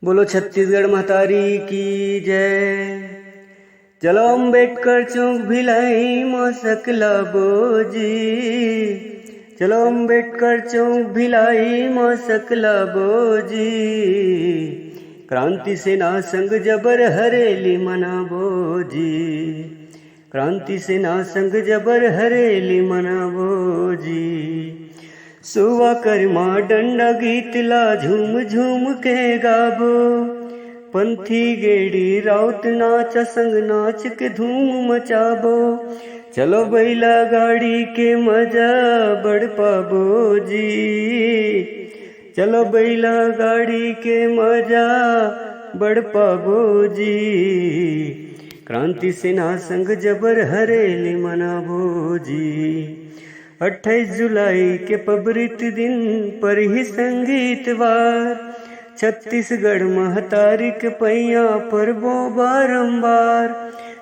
बोलो छत्तीसगढ़ महतारी की जय। चलो अम्बेडकर चौक भिलाई माँ सकला बोजी। चलो अम्बेडकर चौक भिलाई माँ सकला बोजी। क्रांति सेना संग जबर हरेली मना बोजी। क्रांति सेना संग जबर हरेली मना बोजी। सुवा करमा डंडा गीत ला झूम झूम के गाबो। पंथी गेड़ी राउत नाच संग नाच के धूम मचाबो। चलो बैला गाड़ी के मजा बढ़ पाबो जी। चलो बैला गाड़ी के मजा बढ़ पाबो जी। क्रांति सेना संग जबर हरेली मनाबो जी। 28 जुलाई के पबरित दिन पर ही संगीतवार छत्तीसगढ़ महतारी के पैया पर वो बारंबार।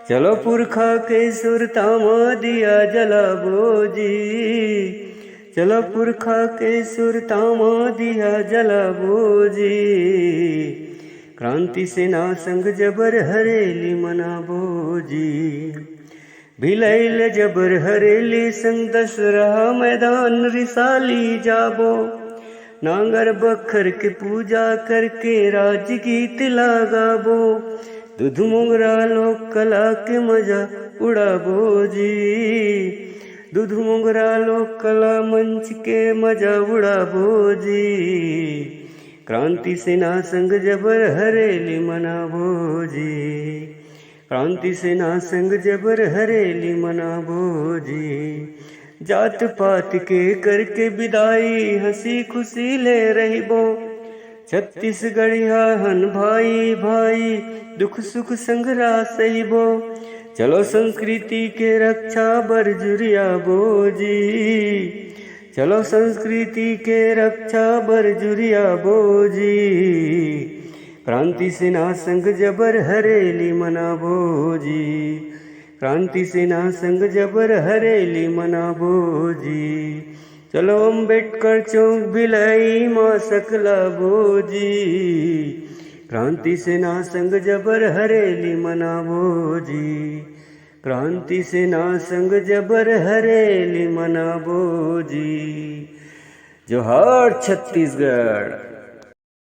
चलो पुरखा के सुरतामा दिया जलाबो जी। चलो पुरखा के सुरतामा दिया जलाबो जी। क्रांति सेना संग जबर हरेली मनाबो जी। भिलैल जबर हरेली संग दशहरा मैदान रिसाली जाबो। नांगर बखर के पूजा करके राज गीत लगाबो। दूध मोगरा लोक कला के मजा उड़ाबो जी। दूध मोगरा लोक कला मंच के मजा उड़ाबो जी। क्रांति सेना संग जबर हरेली मनाबो जी। क्रांति सेना संग जबर हरेली मनाबो जी। जात पात के करके विदाई हंसी खुशी ले रहिबो। छत्तीसगढ़िया हन भाई भाई दुख सुख संगरा सहिबो। चलो संस्कृति के रक्षा बरजुरियाबो जी। चलो संस्कृति के रक्षा बरजुरियाबो जी। क्रांति सेना संग जबर हरेली मनाबो जी। क्रांति सेना संग जबर हरेली मनाबो जी। चलो अम्बेडकर चौक भिलाई माँ सकला बोजी। क्रांति सेना संग जबर हरेली मनाबो जी। क्रांति सेना संग जबर हरेली मनाबो जी। जोहार छत्तीसगढ़।